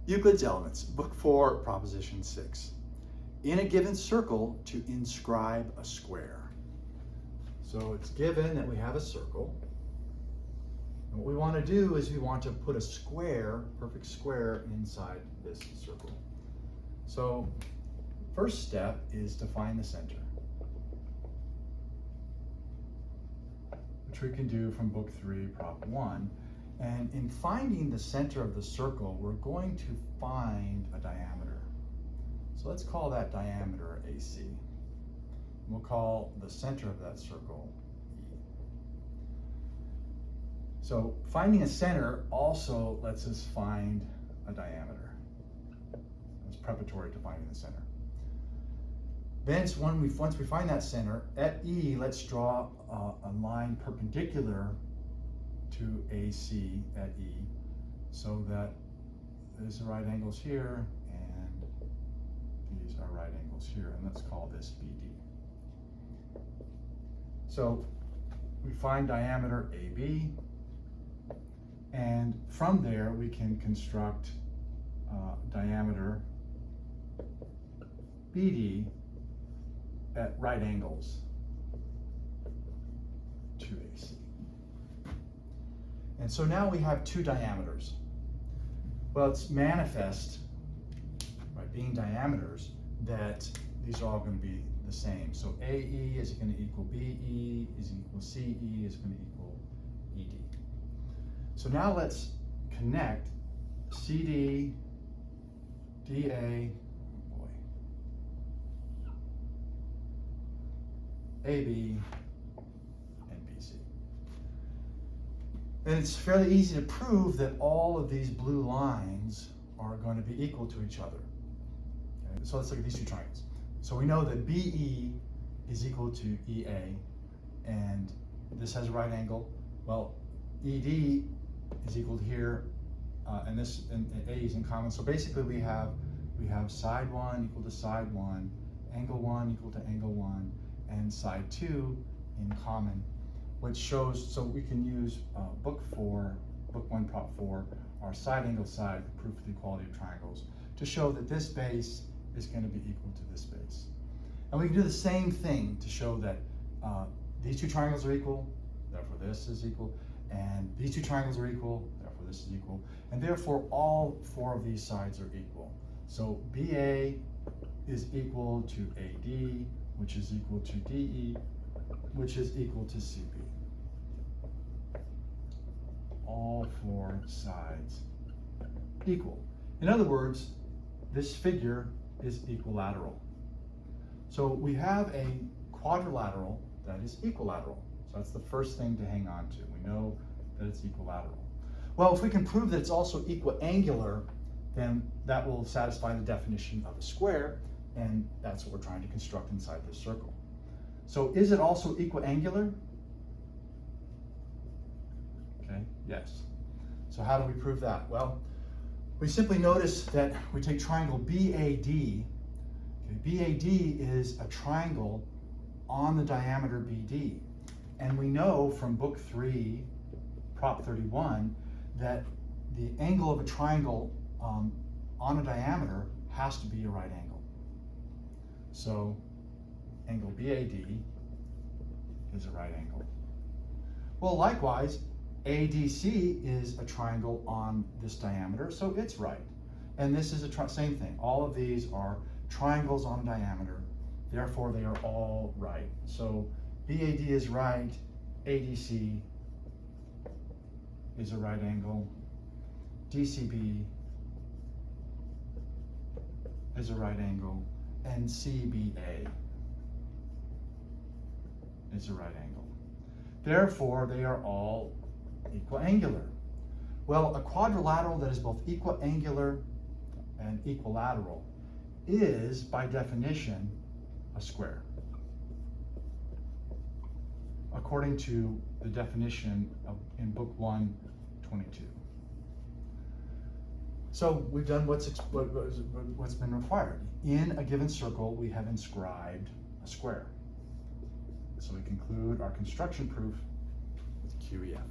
Euclid's Elements, Book 4, Proposition 6. In a given circle, to inscribe a square. So it's given that we have a circle. And what we want to do is we want to put a square, perfect square, inside this circle. So first step is to find the center, which we can do from Book 3, Prop 1. And in finding the center of the circle, we're going to find a diameter. So let's call that diameter AC. We'll call the center of that circle E. So finding a center also lets us find a diameter. It's preparatory to finding the center. Then once we find that center, at E, let's draw a line perpendicular to AC at E, so that there's the right angles here, and these are right angles here, and let's call this BD. So we find diameter AB, and from there we can construct diameter BD at right angles to AC. And so now we have two diameters. Well, it's manifest, by being diameters, that these are all going to be the same. So AE is going to equal BE, is equal CE, is going to equal ED. So now let's connect CD, DA, AB, and BC. And it's fairly easy to prove that all of these blue lines are going to be equal to each other. Okay? So let's look at these two triangles. So we know that BE is equal to EA, and this has a right angle. Well, ED is equal to here, and this and A is in common. So basically we have side 1 equal to side 1, angle 1 equal to angle 1, and side 2 in common, which shows, so we can use Book 1, Prop 4, our side angle side proof of the equality of triangles, to show that this base is going to be equal to this base. And we can do the same thing to show that these two triangles are equal, therefore this is equal, and these two triangles are equal, therefore this is equal, and therefore all four of these sides are equal. So BA is equal to AD, which is equal to DE, which is equal to CB. All four sides equal. In other words, this figure is equilateral. So we have a quadrilateral that is equilateral. So that's the first thing to hang on to. We know that it's equilateral. Well, if we can prove that it's also equiangular, then that will satisfy the definition of a square, and that's what we're trying to construct inside this circle. So is it also equiangular? Okay, yes. So how do we prove that? Well, we simply notice that we take triangle BAD. Okay, BAD is a triangle on the diameter BD. And we know from Book 3, Prop 31, that the angle of a triangle on a diameter has to be a right angle. So angle BAD is a right angle. Well, likewise, ADC is a triangle on this diameter, so it's right. And this is a same thing. All of these are triangles on a diameter, therefore they are all right. So BAD is right, ADC is a right angle, DCB is a right angle, and CBA is a right angle. Therefore, they are all equiangular. Well, a quadrilateral that is both equiangular and equilateral is, by definition, a square, according to the definition in Book 1, 22. So we've done what's been required. In a given circle, we have inscribed a square. So we conclude our construction proof with QEF.